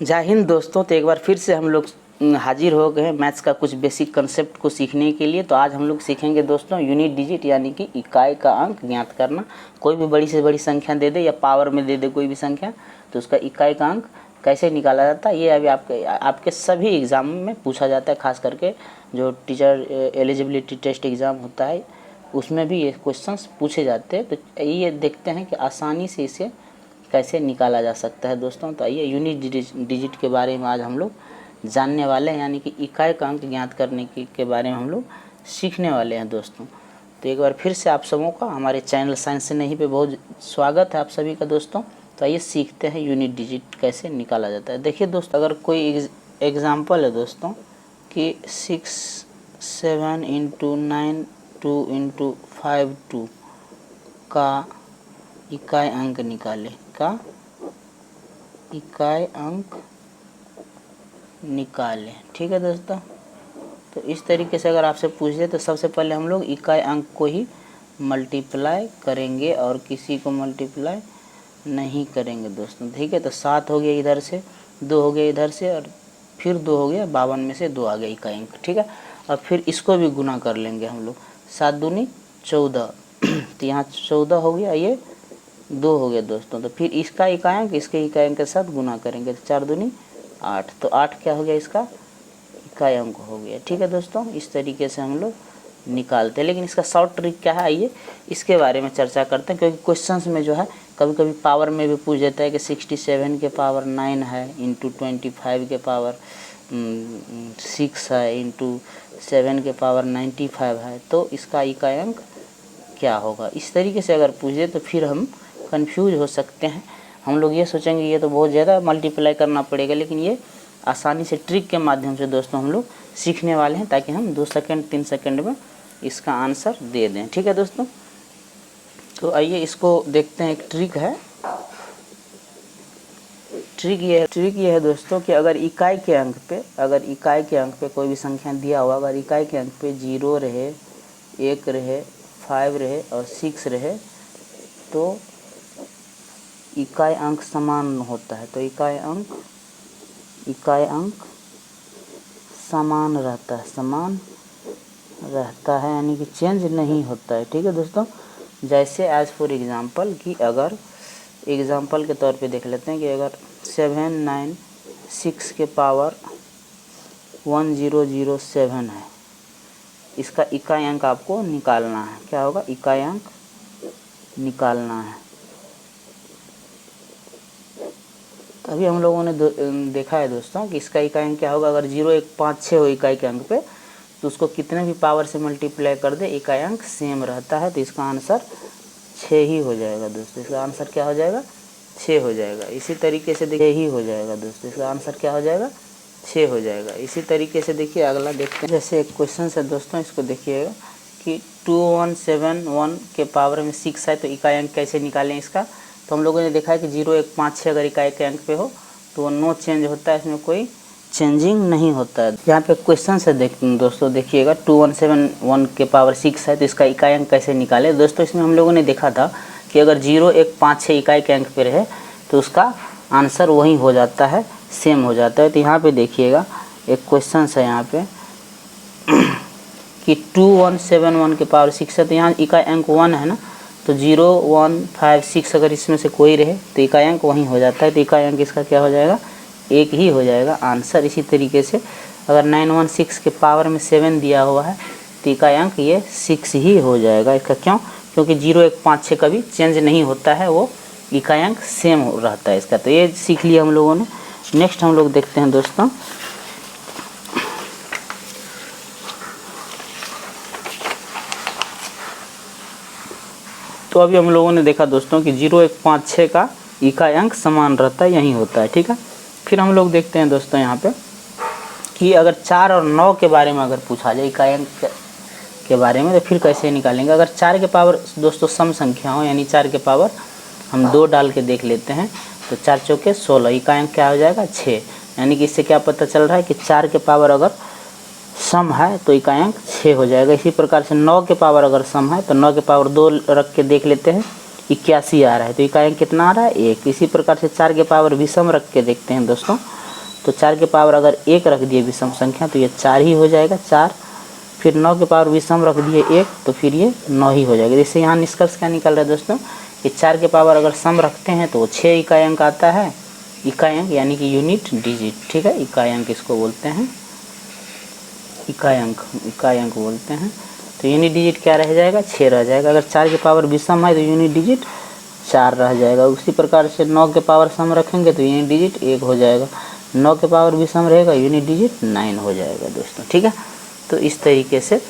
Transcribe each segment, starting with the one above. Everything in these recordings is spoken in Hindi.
जय हिंद दोस्तों। तो एक बार फिर से हम लोग हाजिर हो गए हैं मैथ्स का कुछ बेसिक कंसेप्ट को सीखने के लिए। तो आज हम लोग सीखेंगे दोस्तों यूनिट डिजिट यानी कि इकाई का अंक ज्ञात करना। कोई भी बड़ी से बड़ी संख्या दे दे या पावर में दे दे कोई भी संख्या, तो उसका इकाई का अंक कैसे निकाला जाता है ये अभी आपके सभी एग्ज़ाम में पूछा जाता है। खास करके जो टीचर एलिजिबिलिटी टेस्ट एग्ज़ाम होता है उसमें भी ये क्वेश्चंस पूछे जाते हैं। तो ये देखते हैं कि आसानी से इसे कैसे निकाला जा सकता है दोस्तों। तो आइए यूनिट डिजिट के बारे में आज हम लोग जानने वाले हैं, यानी कि इकाई का अंक ज्ञात करने के बारे में हम लोग सीखने वाले हैं दोस्तों। तो एक बार फिर से आप सबों का हमारे चैनल साइंस से नहीं पे बहुत स्वागत है आप सभी का दोस्तों। तो आइए सीखते हैं यूनिट डिजिट कैसे निकाला जाता है। देखिए दोस्तों, अगर कोई एग्ज़ाम्पल है दोस्तों कि 6 7 × 9 2 × 5 2 का इकाई अंक निकाले, का इकाई अंक निकाले। ठीक है दोस्तों। तो इस तरीके से अगर आपसे पूछे तो सबसे पहले हम लोग इकाई अंक को ही मल्टीप्लाई करेंगे और किसी को मल्टीप्लाई नहीं करेंगे दोस्तों। ठीक है। तो 7 हो गया इधर से, 2 हो गया इधर से और फिर 2 हो गया, 52 में से 2 आ गया इकाई अंक। ठीक है। और फिर इसको भी गुना कर लेंगे हम लोग, 7 दूनी 14 तो यहाँ 14 हो गया, ये 2 हो गया दोस्तों। तो फिर इसका इकाई अंक इसके इकाई अंक के साथ गुना करेंगे, तो 4 दूनी 8, तो 8 क्या हो गया, इसका इकाई अंक हो गया। ठीक है दोस्तों। इस तरीके से हम लोग निकालते हैं। लेकिन इसका शॉर्ट ट्रिक क्या है, आइए इसके बारे में चर्चा करते हैं। क्योंकि क्वेश्चंस में जो है कभी कभी पावर में भी पूछ देता है कि 67 के पावर 9 है इंटू 25 के पावर 6 है इंटू 7 के पावर 95 है, तो इसका इकाई अंक क्या होगा। इस तरीके से अगर पूछे तो फिर हम कंफ्यूज हो सकते हैं। हम लोग ये सोचेंगे ये तो बहुत ज़्यादा मल्टीप्लाई करना पड़ेगा, लेकिन ये आसानी से ट्रिक के माध्यम से दोस्तों हम लोग सीखने वाले हैं, ताकि हम 2 सेकंड 3 सेकंड में इसका आंसर दे दें। ठीक है दोस्तों। तो आइए इसको देखते हैं। एक ट्रिक है, ट्रिक ये है दोस्तों कि अगर इकाई के अंक पे कोई भी संख्या दिया हुआ, अगर इकाई के अंक पे 0 रहे, 1 रहे, 5 रहे और 6 रहे, तो इकाई अंक समान होता है। तो इकाई अंक समान रहता है, यानी कि चेंज नहीं होता है। ठीक है दोस्तों। जैसे एज फॉर एग्जांपल कि अगर एग्जांपल के तौर पे देख लेते हैं कि अगर 796 के पावर 1007 है, इसका इकाई अंक आपको निकालना है। क्या होगा, इकाई अंक निकालना है। अभी हम लोगों ने देखा है दोस्तों कि इसका इकाई अंक क्या होगा। अगर 0 1 5 6 हो इकाई के अंक पे, तो उसको कितने भी पावर से मल्टीप्लाई कर दे इकाई अंक सेम रहता है। तो इसका आंसर 6 ही हो जाएगा दोस्तों। इसका आंसर क्या हो जाएगा, 6 हो जाएगा। इसी तरीके से देखिए ही हो जाएगा दोस्तों। इसका आंसर क्या हो जाएगा, 6 हो जाएगा। इसी तरीके से देखिए अगला देखते हैं। जैसे एक क्वेश्चन है दोस्तों, इसको देखिएगा कि 2171 के पावर में 6 है, तो इकाई अंक कैसे निकालें इसका। तो हम लोगों ने देखा है कि 0 1 5 6 अगर इकाई के अंक पे हो तो वो नो चेंज होता है, इसमें कोई चेंजिंग नहीं होता है। यहाँ पे क्वेश्चन से दोस्तों देखिएगा 2171 के पावर 6 है, तो इसका इकाई अंक कैसे निकाले दोस्तों। इसमें हम लोगों ने देखा था कि अगर 0 1 5 6 इकाई के अंक पे रहे तो उसका आंसर वही हो जाता है, सेम हो जाता है। तो यहाँ पे देखिएगा एक क्वेश्चन है यहाँ पे कि 2171 के पावर 6 है, तो यहाँ इकाई अंक 1 है ना, तो 0 1 5 6 अगर इसमें से कोई रहे तो इकाई अंक वहीं हो जाता है। तो इकाई अंक इसका क्या हो जाएगा, 1 ही हो जाएगा आंसर। इसी तरीके से अगर 916 के पावर में 7 दिया हुआ है तो इकाई अंक ये 6 ही हो जाएगा। इसका क्यों, क्योंकि 0 1 5 6 कभी चेंज नहीं होता है, वो इकाई अंक सेम रहता है इसका। तो ये सीख लिया हम लोगों ने। नेक्स्ट हम लोग देखते हैं दोस्तों, तो अभी हम लोगों ने देखा दोस्तों कि 0 1 5 6 का इकाई अंक समान रहता है, यही होता है। ठीक है। फिर हम लोग देखते हैं दोस्तों यहाँ पे कि अगर 4 और 9 के बारे में अगर पूछा जाए इकाई अंक के बारे में, तो फिर कैसे निकालेंगे। अगर 4 के पावर दोस्तों सम संख्या हो, यानी 4 के पावर हम 2 डाल के देख लेते हैं, तो 4 चौके 16, इकाई अंक क्या हो जाएगा, 6। यानी कि इससे क्या पता चल रहा है कि 4 के पावर अगर सम है तो इकाई अंक 6 हो जाएगा। इसी प्रकार से 9 के पावर अगर सम है तो 9 के पावर 2 रख के देख लेते हैं, 81 आ रहा है, तो इकाई अंक कितना आ रहा है, 1। इसी प्रकार से 4 के पावर विषम रख के देखते हैं दोस्तों, तो 4 के पावर अगर 1 रख दिए विषम संख्या तो ये 4 ही हो जाएगा 4। फिर 9 के पावर विषम रख दिए 1 तो फिर ये 9 ही हो जाएगा। जैसे यहाँ निष्कर्ष क्या निकल रहा है दोस्तों कि 4 के पावर अगर सम रखते हैं तो 6 इकाई अंक आता है। इकाई अंक यानी कि यूनिट डिजिट, ठीक है, इकाई अंक इसको बोलते हैं, इकाई अंक बोलते हैं। तो यूनिट डिजिट क्या रह जाएगा 6 रह जाएगा। अगर 4 के पावर विषम है तो यूनिट डिजिट 4 रह जाएगा। उसी प्रकार से 9 के पावर सम रखेंगे तो यूनिट डिजिट 1 हो जाएगा। 9 के पावर विषम रहेगा यूनिट डिजिट 9 हो जाएगा दोस्तों, ठीक है। तो इस तरीके से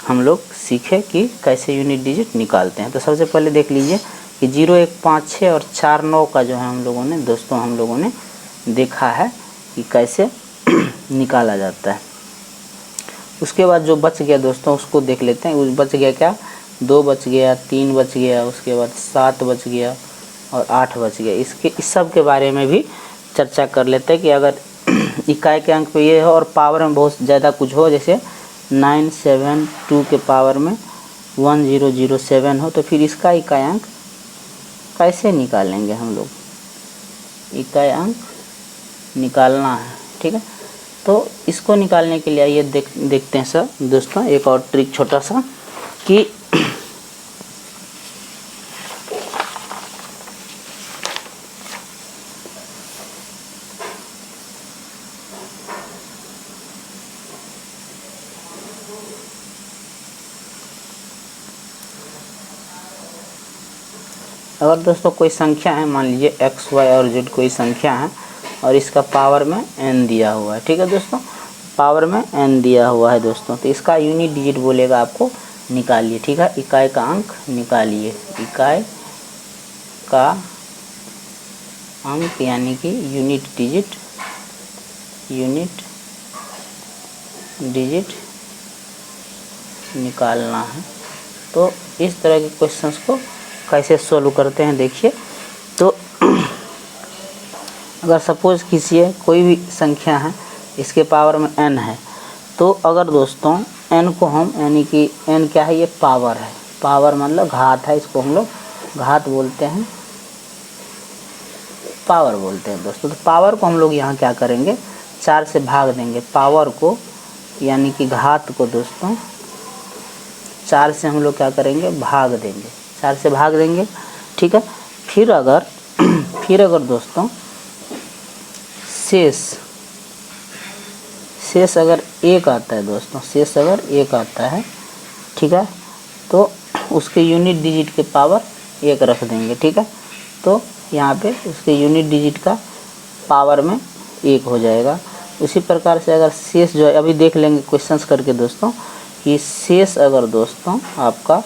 हम लोग सीखे कि कैसे यूनिट डिजिट निकालते हैं। तो सबसे पहले देख लीजिए कि 0 1 5 6 और 4 9 का जो है हम लोगों ने देखा है कि कैसे निकाला जाता है। उसके बाद जो बच गया दोस्तों उसको देख लेते हैं। उस बच गया क्या, 2 बच गया, 3 बच गया, उसके बाद 7 बच गया और 8 बच गया। इस सब के बारे में भी चर्चा कर लेते हैं कि अगर इकाई के अंक पे ये हो और पावर में बहुत ज़्यादा कुछ हो, जैसे 972 के पावर में 1007 हो, तो फिर इसका इकाई अंक कैसे निकालेंगे हम लोग। इकाई अंक निकालना है, ठीक है। तो इसको निकालने के लिए आइए देखते हैं सर दोस्तों एक और ट्रिक छोटा सा कि अगर दोस्तों कोई संख्या है, मान लीजिए x y और z कोई संख्या है और इसका पावर में n दिया हुआ है, ठीक है दोस्तों, पावर में n दिया हुआ है दोस्तों। तो इसका यूनिट डिजिट बोलेगा आपको निकालिए, ठीक है, इकाई का अंक निकालिए। इकाई का अंक यानी कि यूनिट डिजिट निकालना है। तो इस तरह के क्वेश्चंस को कैसे सोल्व करते हैं देखिए। तो अगर सपोज कीजिए कोई भी संख्या है, इसके पावर में n है, तो अगर दोस्तों n को हम, यानी कि n क्या है, ये पावर है, पावर मतलब घात है, इसको हम लोग घात बोलते हैं, पावर बोलते हैं दोस्तों। तो पावर को हम लोग यहाँ क्या करेंगे, 4 से भाग देंगे पावर को, यानी कि घात को दोस्तों 4 से हम लोग क्या करेंगे, भाग देंगे, 4 से भाग देंगे, ठीक है। फिर अगर दोस्तों शेष अगर 1 आता है दोस्तों, शेष अगर 1 आता है, ठीक है, तो उसके यूनिट डिजिट के पावर 1 रख देंगे, ठीक है। तो यहाँ पे उसके यूनिट डिजिट का पावर में 1 हो जाएगा। उसी प्रकार से अगर शेष जो है, अभी देख लेंगे क्वेश्चंस करके दोस्तों, कि शेष अगर दोस्तों आपका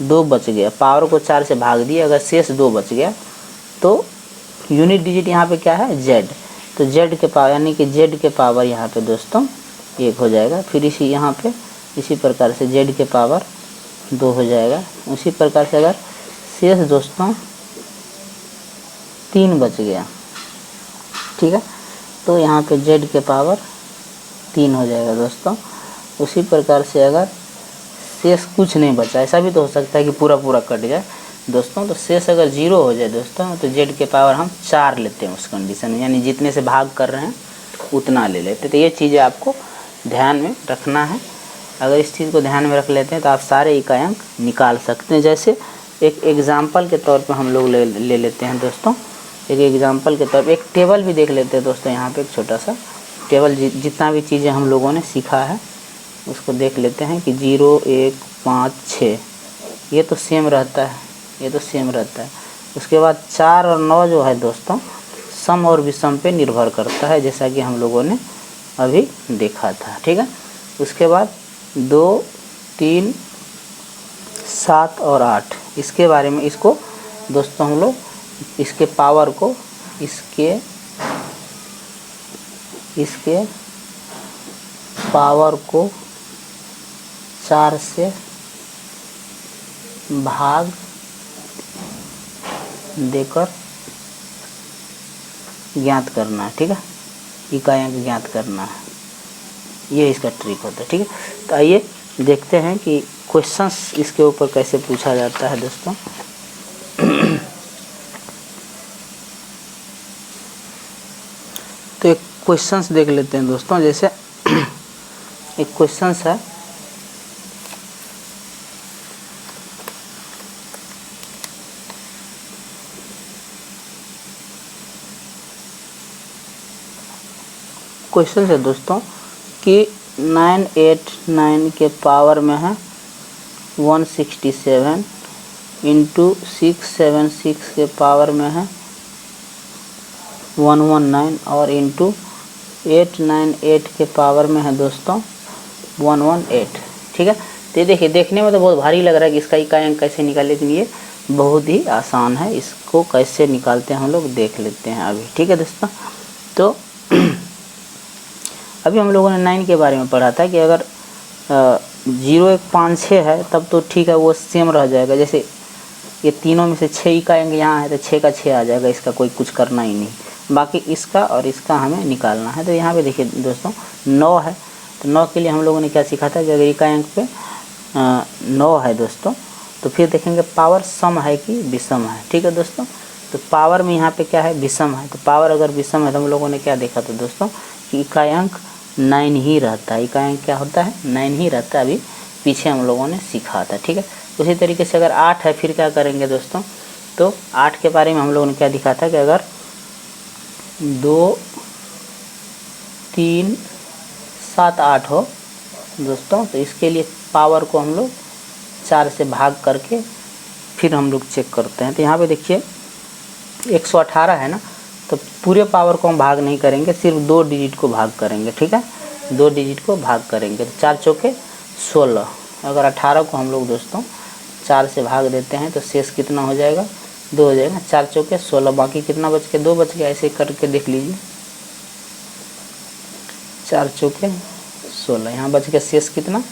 2 बच गया, पावर को 4 से भाग दिए, अगर शेष 2 बच गया तो यूनिट डिजिट यहाँ पे क्या है, z, तो z के पावर यानी कि z के पावर यहाँ पे दोस्तों 1 हो जाएगा। फिर यहाँ पे इसी प्रकार से z के पावर 2 हो जाएगा। उसी प्रकार से अगर शेष दोस्तों 3 बच गया, ठीक है, तो यहाँ पे z के पावर 3 हो जाएगा दोस्तों। उसी प्रकार से अगर शेष कुछ नहीं बचा, ऐसा भी तो हो सकता है कि पूरा कट जाए दोस्तों, तो शेष अगर 0 हो जाए दोस्तों तो z के पावर हम 4 लेते हैं उस कंडीशन में, यानी जितने से भाग कर रहे हैं उतना ले लेते हैं। तो ये चीज़ें आपको ध्यान में रखना है। अगर इस चीज़ को ध्यान में रख लेते हैं तो आप सारे इकाई अंक निकाल सकते हैं। जैसे एक एग्जाम्पल के तौर पर हम लोग ले लेते हैं दोस्तों, एक एग्जाम्पल के तौर पर एक टेबल भी देख लेते हैं दोस्तों। यहाँ पर एक छोटा सा टेबल, जितना भी चीज़ें हम लोगों ने सीखा है उसको देख लेते हैं कि 0 1 5 6 ये तो सेम रहता है, ये तो सेम रहता है। उसके बाद 4 और 9 जो है दोस्तों सम और विषम पे निर्भर करता है, जैसा कि हम लोगों ने अभी देखा था, ठीक है। उसके बाद 2 3 7 और 8, इसके बारे में, इसको दोस्तों हम लोग इसके पावर को इसके पावर को 4 से भाग देकर ज्ञात करना है, ठीक है, इकाई अंक ज्ञात करना है, ये इसका ट्रिक होता है, ठीक है। तो आइए देखते हैं कि क्वेश्चंस इसके ऊपर कैसे पूछा जाता है दोस्तों। तो एक क्वेश्चंस देख लेते हैं दोस्तों। जैसे एक क्वेश्चंस है, क्वेश्चन है दोस्तों कि 989 के पावर में है 167 इंटू 676 के पावर में है 119 और इंटू 898 के पावर में है दोस्तों 118। ठीक है, तो ये देखिए, देखने में तो बहुत भारी लग रहा है कि इसका इकाई अंक कैसे निकाले, लेकिन ये बहुत ही आसान है। इसको कैसे निकालते हैं हम लोग देख लेते हैं अभी। ठीक है दोस्तों, तो अभी हम लोगों ने 9 के बारे में पढ़ा था कि अगर 0 1 5 6 है तब तो ठीक है, वो सेम रह जाएगा। जैसे ये तीनों में से 6 इकाई अंक यहाँ है तो 6 का 6 आ जाएगा, इसका कोई कुछ करना ही नहीं। बाकी इसका और इसका हमें निकालना है। तो यहाँ पे देखिए दोस्तों 9 है, तो 9 के लिए हम लोगों ने क्या सीखा था कि अगर इकाई अंक पे 9 है दोस्तों, तो फिर देखेंगे पावर सम है कि विषम है। ठीक है दोस्तों, तो पावर में यहाँ पे क्या है, विषम है। तो पावर अगर विषम है तो हम लोगों ने क्या देखा था दोस्तों कि इकाई अंक 9 ही रहता है। इकाई अंक क्या होता है, 9 ही रहता है। अभी पीछे हम लोगों ने सीखा था। ठीक है, उसी तरीके से अगर 8 है फिर क्या करेंगे दोस्तों, तो 8 के बारे में हम लोगों ने क्या दिखा था कि अगर 2 3 7 8 हो दोस्तों, तो इसके लिए पावर को हम लोग 4 से भाग करके फिर हम लोग चेक करते हैं। तो यहाँ पे देखिए 118 है ना, तो पूरे पावर को हम भाग नहीं करेंगे, सिर्फ 2 डिजिट को भाग करेंगे। ठीक है, 2 डिजिट को भाग करेंगे। तो 4 चौके 16। अगर 18 को हम लोग दोस्तों 4 से भाग देते हैं तो शेष कितना हो जाएगा, 2 हो जाएगा। 4 चौके 16, बाकी कितना बच के 2 बच गया। ऐसे करके देख लीजिए, 4 चौके 16, यहाँ बच के शेष कितना,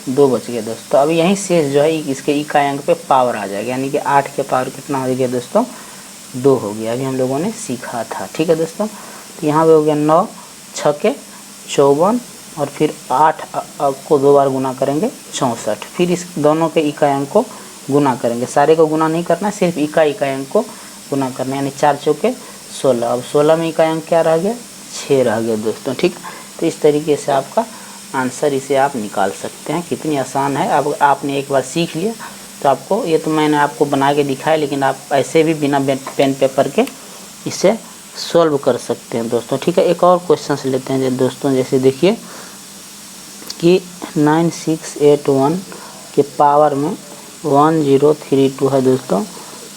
2 बच गया दोस्तों। अभी यहीं शेष जो है इसके इकाई अंक पे पावर आ जाएगा, यानी कि 8 के पावर कितना हो गया दोस्तों, 2 हो गया। अभी हम लोगों ने सीखा था। ठीक है दोस्तों, तो यहाँ पे हो गया 9 छके 54 और फिर 8 को 2 बार गुना करेंगे 64। फिर इस दोनों के इकाई अंक को गुना करेंगे, सारे को गुना नहीं करना है, सिर्फ इकाई अंक को गुना करना है, यानी 4 चौके 16। अब 16 में इकाई अंक क्या रह गया, 6 रह गया दोस्तों। ठीक, तो इस तरीके से आपका आंसर इसे आप निकाल सकते हैं। कितनी आसान है, अब आपने एक बार सीख लिया तो आपको, ये तो मैंने आपको बना के दिखाया, लेकिन आप ऐसे भी बिना पेन पेपर के इसे सॉल्व कर सकते हैं दोस्तों। ठीक है, एक और क्वेश्चन लेते हैं दोस्तों। जैसे देखिए कि 9681 के पावर में 1032 है दोस्तों,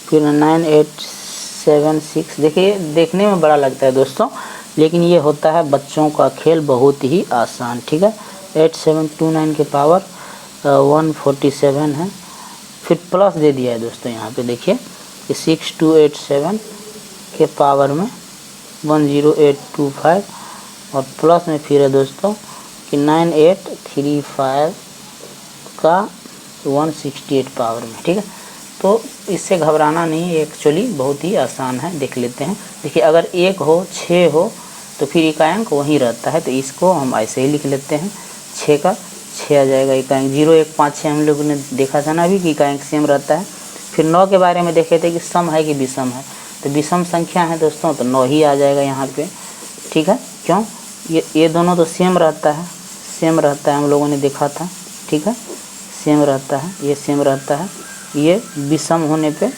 फिर 9876। देखिए देखने में बड़ा लगता है दोस्तों, लेकिन ये होता है बच्चों का खेल, बहुत ही आसान। ठीक है, 8729 के पावर 147 है, फिर प्लस दे दिया है दोस्तों। यहाँ पे देखिए कि 6287 के पावर में 10825 और प्लस में फिर है दोस्तों कि 9835 का 168 पावर में। ठीक है, तो इससे घबराना नहीं है, एक्चुअली बहुत ही आसान है। देख लेते हैं। देखिए अगर 1 हो 6 हो तो फिर इकाई अंक वहीं रहता है, तो इसको हम ऐसे ही लिख लेते हैं, 6 का 6 आ जाएगा इकाई अंक। 0 1 5 6 हम लोगों ने देखा था ना अभी कि इकाई अंक सेम रहता है। फिर 9 के बारे में देखे थे कि सम है कि विषम है, तो विषम संख्या है दोस्तों, तो 9 ही आ जाएगा यहाँ पे। ठीक है, क्यों, ये दोनों तो सेम रहता है, सेम रहता है, हम लोगों ने देखा था। ठीक है, सेम रहता है, ये सेम रहता है। ये विषम होने पे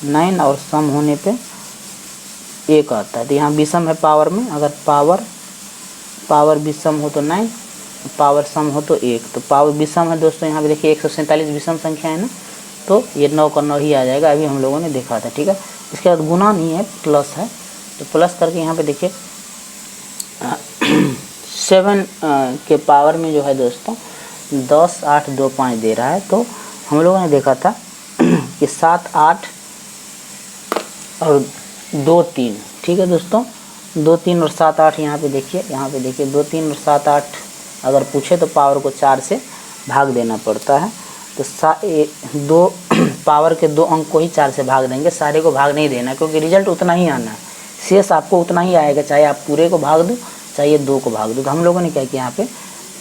9 और सम होने पे 1 आता है। तो यहाँ विषम है पावर में, अगर पावर विषम हो तो 9, पावर सम हो तो 1। तो पावर विषम है दोस्तों, यहाँ पे देखिए 147 विषम संख्या है ना, तो ये 9 का 9 ही आ जाएगा। अभी हम लोगों ने देखा था। ठीक है, इसके बाद गुना नहीं है, प्लस है, तो प्लस करके यहाँ पे देखिए 7 के पावर में जो है दोस्तों 10 8 2 5 दे रहा है। तो हम लोगों ने देखा था कि 7 8 और 2 3। ठीक है दोस्तों, 2 3 और 7 8 यहाँ पे देखिए 2 3 और 7 8 अगर पूछे तो पावर को 4 से भाग देना पड़ता है। तो 2 पावर के 2 अंक को ही 4 से भाग देंगे, सारे को भाग नहीं देना, क्योंकि रिजल्ट उतना ही आना है, शेष आपको उतना ही आएगा, चाहे आप पूरे को भाग दो चाहे 2 को भाग दो। तो हम लोगों ने क्या किया, यहाँ पे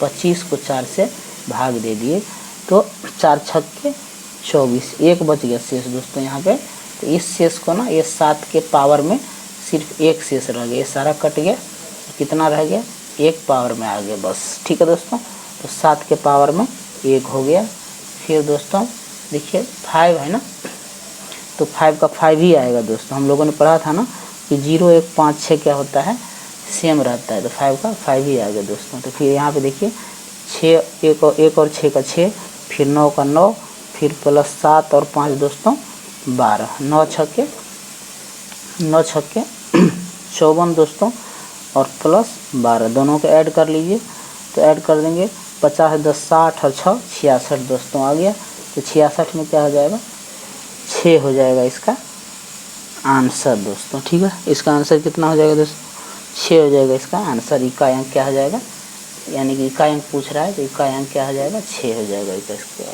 25 को 4 से भाग दे दिए, तो 4 छक्के 24, 1 बच गया शेष दोस्तों यहाँ पे। तो इस शेष को ना ये 7 के पावर में सिर्फ एक शेष रह गया, ये सारा कट गया, कितना रह गया, 1 पावर में आ गया बस। ठीक है दोस्तों, तो 7 के पावर में 1 हो गया। फिर दोस्तों देखिए 5 है ना, तो 5 का 5 ही आएगा दोस्तों। हम लोगों ने पढ़ा था ना कि 0 1 5 6 क्या होता है, सेम रहता है, तो 5 का 5 ही आ गया दोस्तों। तो फिर यहाँ पे देखिए 6 1 और 6 का 6, फिर 9 का 9, फिर प्लस 7 और 5 दोस्तों 12, 9 छक्के 54 दोस्तों, और प्लस 12 दोनों को ऐड कर लीजिए, तो ऐड कर देंगे 50 10 60 और 6 66 दोस्तों आ गया। तो 66 में क्या हो जाएगा, 6 हो जाएगा इसका आंसर दोस्तों। ठीक है, इसका आंसर कितना हो जाएगा दोस्तों, 6 हो जाएगा इसका आंसर। इकाई अंक क्या हो जाएगा, यानी कि इकाई अंक पूछ रहा है तो इकाई अंक क्या हो जाएगा, 6 हो जाएगा इसका।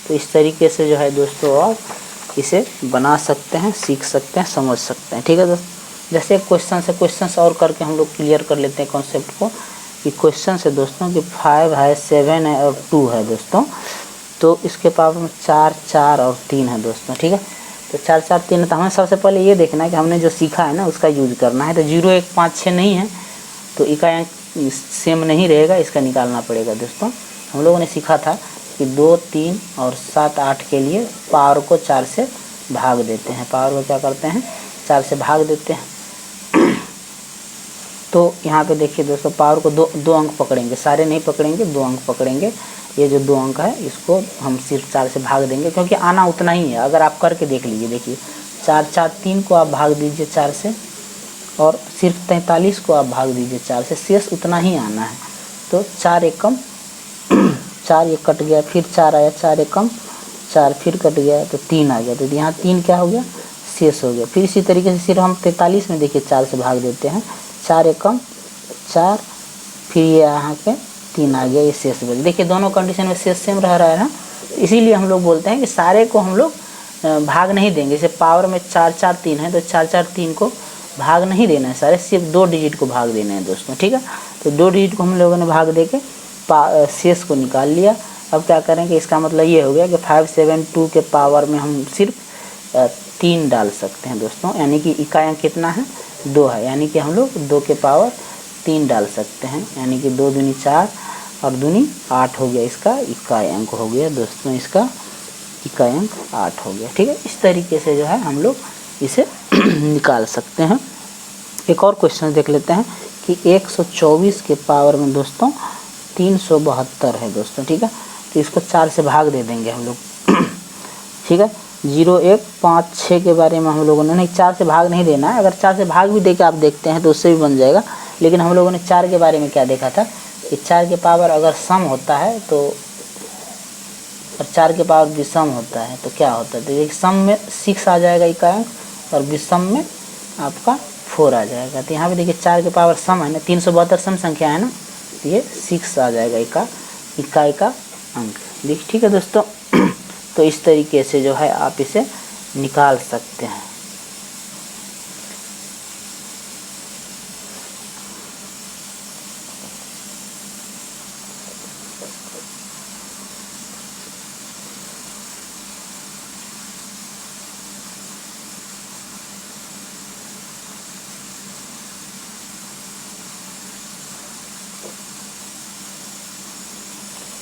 तो इस तरीके से जो है दोस्तों आप इसे बना सकते हैं, सीख सकते हैं, समझ सकते हैं। ठीक है दोस्तों, जैसे क्वेश्चन और करके हम लोग क्लियर कर लेते हैं कॉन्सेप्ट को, कि क्वेश्चन से दोस्तों कि 5 है, 7 है और 2 है दोस्तों, तो इसके पावर में 4 4 और 3 है दोस्तों। ठीक है, तो 4 4 3, तो हमें सबसे पहले ये देखना है कि हमने जो सीखा है ना उसका यूज करना है। तो 0 1 5 6 नहीं है, तो इकाई अंक सेम नहीं रहेगा, इसका निकालना पड़ेगा दोस्तों। हम लोगों ने सीखा था कि 2 3 और 7 8 के लिए पावर को 4 से भाग देते हैं, पावर को क्या करते हैं, 4 से भाग देते हैं। तो यहाँ पे देखिए दोस्तों, पावर को दो अंक पकड़ेंगे, सारे नहीं पकड़ेंगे, 2 अंक पकड़ेंगे। ये जो 2 अंक है इसको हम सिर्फ 4 से भाग देंगे, क्योंकि आना उतना ही है। अगर आप करके देख लीजिए, देखिए 4 4 3 को आप भाग दीजिए 4 से, और सिर्फ 43 को आप भाग दीजिए 4 से, शेष उतना ही आना है। तो 4 एकम 4 ये कट गया, फिर 4 आया, 4 एकम 4, फिर कट गया तो 3 आ गया, तो यहाँ 3 क्या हो गया, शेष हो गया। फिर इसी तरीके से सिर्फ हम 43 में देखिए 4 से भाग देते हैं, 4 एकम 4, फिर ये यहाँ पे 3 आ गया, ये शेष बच। देखिए दोनों कंडीशन में शेष सेम रह रहा है ना, इसीलिए हम लोग बोलते हैं कि सारे को हम लोग भाग नहीं देंगे। जैसे पावर में 4 4 3 है, तो 4 4 3 को भाग नहीं देना है सारे, सिर्फ 2 डिजिट को भाग देना है दोस्तों। ठीक है, तो 2 डिजिट को हम लोगों ने भाग दे के शेष को निकाल लिया। अब क्या करेंगे, इसका मतलब ये हो गया कि 5 7 2 के पावर में हम सिर्फ 3 डाल सकते हैं दोस्तों, यानी कि इकाई अंक कितना है, 2 है, यानी कि हम लोग 2 के पावर 3 डाल सकते हैं, यानी कि 2 दूनी 4 और दूनी 8 हो गया, इसका इकाई अंक हो गया दोस्तों, इसका इकाई अंक 8 हो गया। ठीक है, इस तरीके से जो है हम लोग इसे निकाल सकते हैं। एक और क्वेश्चन देख लेते हैं कि 124 के पावर में दोस्तों 372 है दोस्तों। ठीक है, तो इसको 4 से भाग दे देंगे हम लोग। ठीक है, 0 1 5 6 के बारे में हम लोगों ने नहीं, 4 से भाग नहीं देना है। अगर 4 से भाग भी दे के आप देखते हैं तो उससे भी बन जाएगा, लेकिन हम लोगों ने 4 के बारे में क्या देखा था कि 4 के पावर अगर सम होता है तो, और 4 के पावर विषम होता है तो क्या होता है, तो देखिए सम में 6 आ जाएगा इकाई अंक, और विषम में आपका 4 आ जाएगा। तो यहाँ पे देखिए 4 के पावर सम है ना, 372 सम संख्या है ना, तो ये 6 आ जाएगा इकाई का अंक। देखिए ठीक है दोस्तों, तो इस तरीके से जो है आप इसे निकाल सकते हैं।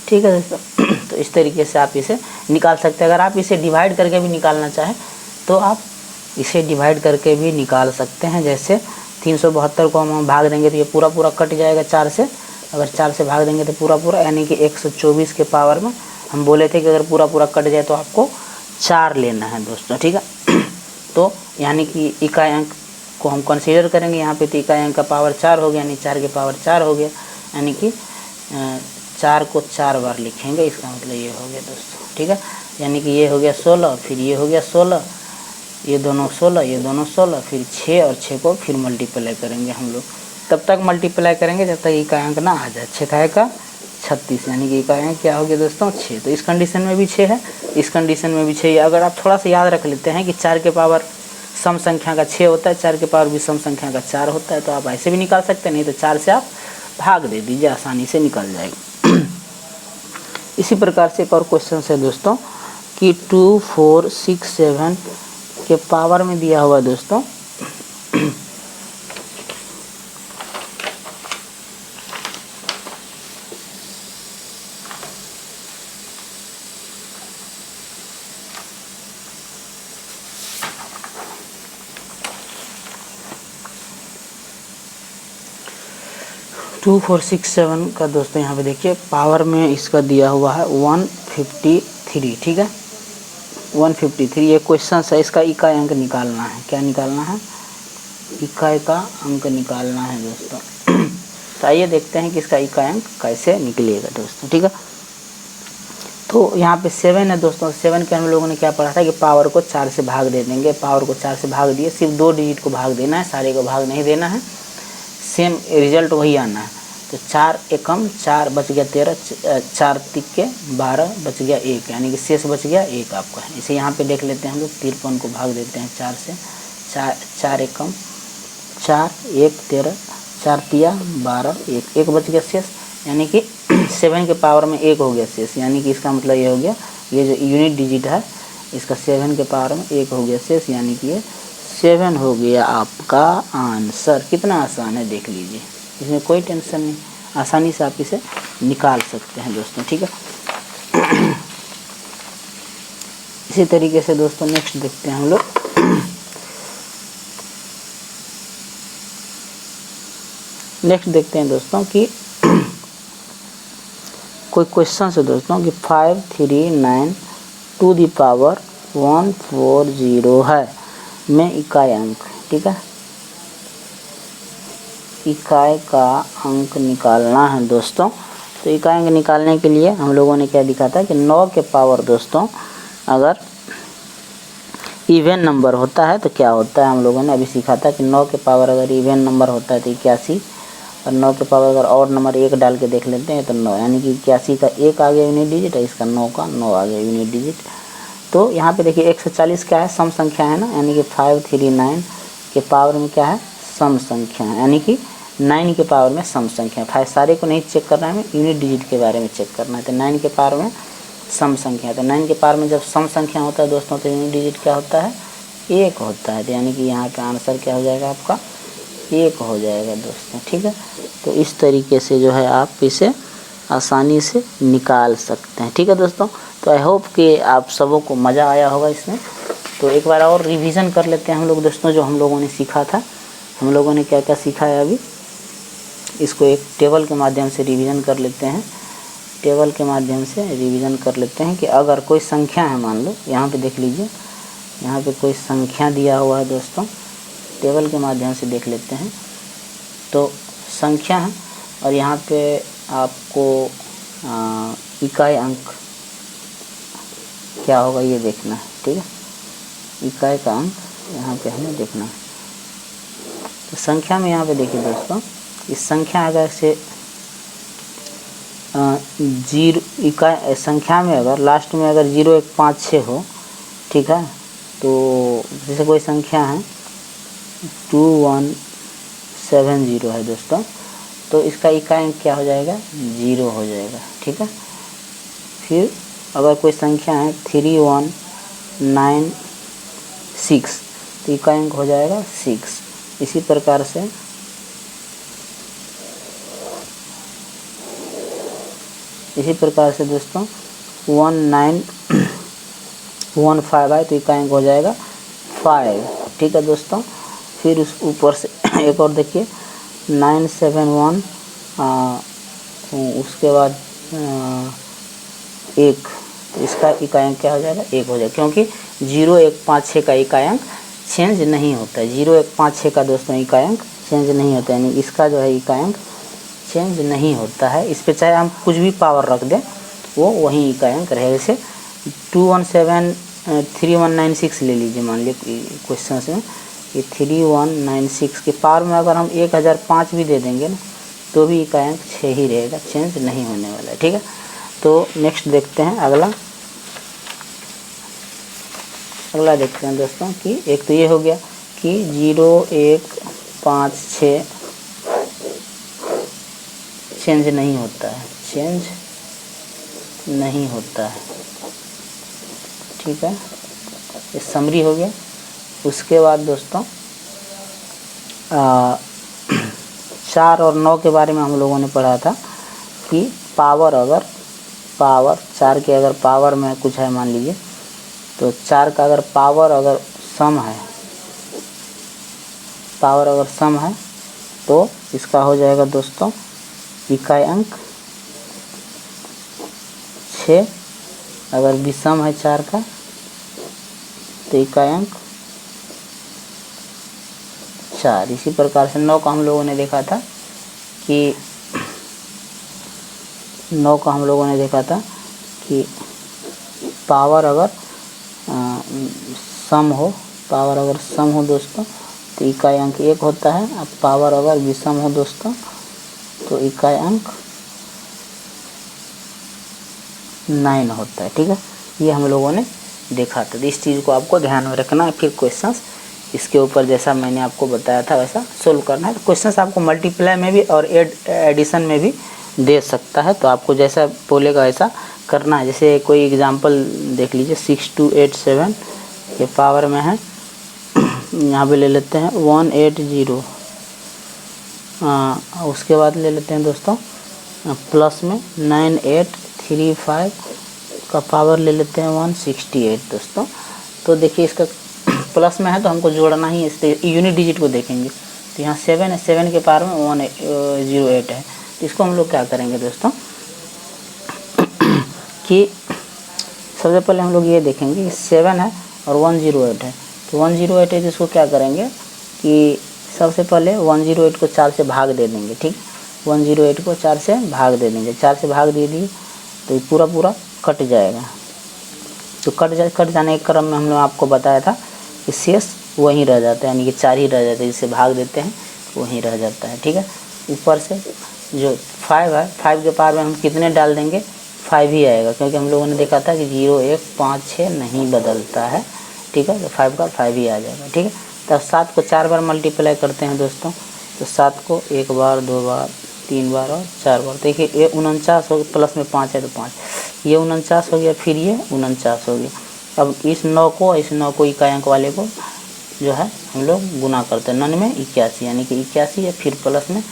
ठीक है दोस्तों, तो इस तरीके से आप इसे निकाल सकते हैं। अगर आप इसे डिवाइड करके भी निकालना चाहें तो आप इसे डिवाइड करके भी निकाल सकते हैं। जैसे 372 को हम भाग देंगे तो ये पूरा पूरा कट जाएगा 4 से, अगर 4 से भाग देंगे तो पूरा पूरा, यानी कि 124 के पावर में हम बोले थे कि अगर पूरा पूरा कट जाए तो आपको 4 लेना है दोस्तों। ठीक है, तो यानी कि इकाई अंक को हम कंसीडर करेंगे यहाँ पे, तो इकाई अंक का पावर 4 हो गया, यानी 4 के पावर 4 हो गया, यानी कि 4 को 4 बार लिखेंगे, इसका मतलब ये हो गया दोस्तों। ठीक है, यानी कि ये हो गया 16, फिर ये हो गया 16, ये दोनों 16, ये दोनों 16, फिर 6 और 6 को फिर मल्टीप्लाई करेंगे हम लोग। तब तक मल्टीप्लाई करेंगे जब तक इकाई अंक ना आ जाए। 6 का 36, यानी कि इकाई अंक क्या हो गया दोस्तों, 6। तो इस कंडीशन में भी 6 है, इस कंडीशन में भी 6 है। अगर आप थोड़ा सा याद रख लेते हैं कि 4 के पावर सम संख्या का 6 होता है, 4 के पावर विषम संख्या का 4 होता है, तो आप ऐसे भी निकाल सकते हैं, नहीं तो 4 से आप भाग दे दीजिए, आसानी से निकल जाएगा। इसी प्रकार से एक और क्वेश्चन है दोस्तों कि 2 4 6 7 के पावर में दिया हुआ दोस्तों 2467 का दोस्तों यहाँ पे देखिए पावर में इसका दिया हुआ है 153, ठीक है 153। ये क्वेश्चन है, इसका इकाई अंक निकालना है। क्या निकालना है? इकाई का अंक निकालना है दोस्तों। तो आइए देखते हैं कि इसका इकाई अंक कैसे निकलेगा दोस्तों, ठीक है। तो यहाँ पे 7 है दोस्तों। 7 के हम लोगों ने क्या पढ़ा था कि पावर को 4 से भाग दे देंगे। पावर को 4 से भाग दिए, सिर्फ 2 डिजिट को भाग देना है, सारे को भाग नहीं देना है, सेम रिजल्ट वही आना है। तो 4 एकम 4 बच गया 13, 4 तिक्के 12 बच गया 1, यानी कि शेष बच गया 1 आपका। इसे यहाँ पे देख लेते हैं हम लोग। 53 को भाग देते हैं 4 से, 4 एकम 4 1 13, 4 तिया 12 1 बच गया शेष, यानी कि 7 के पावर में 1 हो गया शेष। यानी कि इसका मतलब ये हो गया, ये जो यूनिट डिजिट है इसका 7 के पावर में 1 हो गया शेष, यानी कि ये 7 हो गया आपका आंसर। कितना आसान है देख लीजिए, इसमें कोई टेंशन नहीं, आसानी से आप इसे निकाल सकते हैं दोस्तों, ठीक है। इसी तरीके से दोस्तों नेक्स्ट देखते हैं हम लोग। नेक्स्ट देखते हैं दोस्तों कि कोई क्वेश्चन है दोस्तों कि 539 टू द पावर 140 है में इकाई अंक, ठीक है। इकाई का अंक निकालना है दोस्तों। तो इकाई अंक निकालने के लिए हम लोगों ने क्या दिखा था कि 9 के पावर दोस्तों अगर इवन नंबर होता है तो क्या होता है, हम लोगों ने अभी सीखा था कि 9 के पावर अगर इवन नंबर होता है तो 81, और 9 के पावर अगर और नंबर 1 डाल के देख लेते हैं तो 9, यानी कि 81 का 1 आ गया यूनिट डिजिट और इसका 9 का 9 आ गया यूनिट डिजिट। तो यहाँ पे देखिए 140 क्या है, सम संख्या है ना, यानी कि 539 के पावर में क्या है, सम संख्या है, यानी कि 9 के पावर में सम संख्या है। 5 सारे को नहीं चेक करना है, हमें यूनिट डिजिट के बारे में चेक करना है। तो 9 के पावर में सम संख्या है, तो 9 के पावर में जब सम संख्या होता है दोस्तों तो यूनिट डिजिट क्या होता है, 1 होता है। तो यानी कि यहाँ का आंसर क्या हो जाएगा आपका, 1 हो जाएगा दोस्तों, ठीक है। तो इस तरीके से जो है आप इसे आसानी से निकाल सकते हैं, ठीक है दोस्तों। तो आई होप कि आप सबों को मज़ा आया होगा इसमें। तो एक बार और रिवीजन कर लेते हैं हम लोग दोस्तों, जो हम लोगों ने सीखा था। हम लोगों ने क्या क्या सीखा है अभी, इसको एक टेबल के माध्यम से रिवीजन कर लेते हैं। टेबल के माध्यम से रिवीजन कर लेते हैं कि अगर कोई संख्या है, मान लो यहाँ पे देख लीजिए, यहाँ पे कोई संख्या दिया हुआ है दोस्तों, टेबल के माध्यम से देख लेते हैं। तो संख्या है और यहाँ पे आपको इकाई अंक क्या होगा ये देखना है, ठीक है। इकाई का अंक यहाँ पे हमें देखना है। तो संख्या में यहाँ पे देखिए दोस्तों, इस संख्या अगर से जीरो इकाई संख्या में अगर लास्ट में अगर 0 1 5 6 हो, ठीक है। तो जैसे कोई संख्या है 2170 है दोस्तों, तो इसका इकाई अंक क्या हो जाएगा, 0 हो जाएगा, ठीक है। फिर अगर कोई संख्या है 3196 तो इकाई अंक हो जाएगा 6। इसी प्रकार से दोस्तों 1915 है तो इकाई अंक हो जाएगा 5, ठीक है दोस्तों। फिर उस ऊपर से एक और देखिए 971 उसके बाद 1, तो इसका इकाई अंक क्या हो जाएगा, 1 हो जाएगा, क्योंकि 0 1 5 6 का इकाई अंक चेंज नहीं होता है। 0 1 5 6 का दोस्तों इकाई अंक चेंज नहीं होता है, यानी इसका जो है इकाई अंक चेंज नहीं होता है। इस पे चाहे हम कुछ भी पावर रख दें वो वही इकाई अंक रहेगा। जैसे 2173196 ले लीजिए, मान लीजिए क्वेश्चन में ये 3196 के पावर में अगर हम 1005 भी दे देंगे ना तो भी इकाई अंक 6 ही रहेगा, चेंज नहीं होने वाला है, ठीक है। तो नेक्स्ट देखते हैं अगला देखते हैं दोस्तों कि एक तो ये हो गया कि 0 1 5 6 चेंज नहीं होता है, ठीक है। ये समरी हो गया। उसके बाद दोस्तों 4 और 9 के बारे में हम लोगों ने पढ़ा था कि पावर 4 के अगर पावर में कुछ है मान लीजिए, तो 4 का अगर पावर अगर सम है तो इसका हो जाएगा दोस्तों इकाई अंक 6। अगर विषम है 4 का तो इकाई अंक 4। इसी प्रकार से 9 का हम लोगों ने देखा था कि 9 का हम लोगों ने देखा था कि पावर अगर सम हो दोस्तों तो इकाई अंक 1 होता है। अब पावर अगर विषम हो दोस्तों तो इकाई अंक 9 होता है। ठीक है, ये हम लोगों ने देखा था। इस चीज़ को आपको ध्यान में रखना है। फिर क्वेश्चंस इसके ऊपर जैसा मैंने आपको बताया था वैसा सोल्व करना है। तो क्वेश्चंस आपको मल्टीप्लाई में भी और एडिशन में भी दे सकता है, तो आपको जैसा बोलेगा वैसा करना है। जैसे कोई एग्जांपल देख लीजिए, 6287 के पावर में है, यहाँ पे ले लेते हैं 180। उसके बाद ले लेते हैं दोस्तों प्लस में 9835 का पावर ले लेते हैं 168 दोस्तों। तो देखिए इसका प्लस में है तो हमको जोड़ना ही है, इसलिए यूनिट डिजिट को देखेंगे। तो यहाँ 7 है, 7 के पावर में 108 है। तो इसको हम लोग क्या करेंगे दोस्तों कि सबसे पहले हम लोग ये देखेंगे कि 7 है और 108 है। तो 108 है, इसको क्या करेंगे कि सबसे पहले 108 को 4 से भाग दे देंगे। ठीक, 108 को 4 से भाग दे देंगे। 4 से भाग दे दिए तो ये पूरा कट जाएगा। तो कट जाने के क्रम में हम लोग आपको बताया था कि शेष वहीं रह जाता है, यानी कि 4 ही रह जाते हैं। जिसे भाग देते हैं वहीं रह जाता है। ठीक है, ऊपर से जो 5 है, 5 के पावर में हम कितने डाल देंगे, 5 ही आएगा, क्योंकि हम लोगों ने देखा था कि 0 1 5 6 नहीं बदलता है। ठीक है, तो 5 का 5 ही आ जाएगा। ठीक है, तब 7 को 4 बार मल्टीप्लाई करते हैं दोस्तों। तो 7 को 1 बार 2 बार 3 बार और 4 बार। देखिए ये 49 हो गया, प्लस में 5 है तो 5, ये 49 हो गया, फिर ये 49 हो गया। अब इस 9 को इकाई अंक वाले को जो है हम लोग गुना करते हैं। 9 में 81, यानी कि 81 है, फिर प्लस में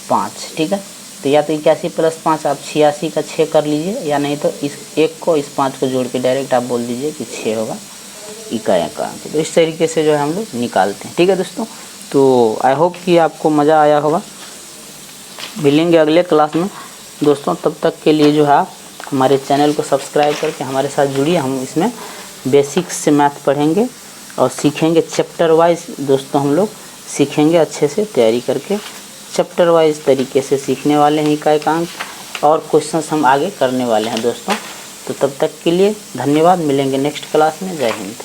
5। ठीक है, तो या तो 81 प्लस 5 आप 86 का 6 कर लीजिए, या नहीं तो इस 1 को इस 5 को जोड़ के डायरेक्ट आप बोल दीजिए कि 6 होगा इकाई अंक का। तो इस तरीके से जो है हम लोग निकालते हैं। ठीक है दोस्तों, तो आई होप कि आपको मज़ा आया होगा। मिलेंगे अगले क्लास में दोस्तों, तब तक के लिए जो है आप हमारे चैनल को सब्सक्राइब करके हमारे साथ जुड़िए। हम इसमें बेसिक्स से मैथ पढ़ेंगे और सीखेंगे चैप्टर वाइज दोस्तों। हम लोग सीखेंगे अच्छे से तैयारी करके, चैप्टर वाइज तरीके से सीखने वाले हैं इकाई का अंक, और क्वेश्चंस हम आगे करने वाले हैं दोस्तों। तो तब तक के लिए धन्यवाद। मिलेंगे नेक्स्ट क्लास में। जय हिंद।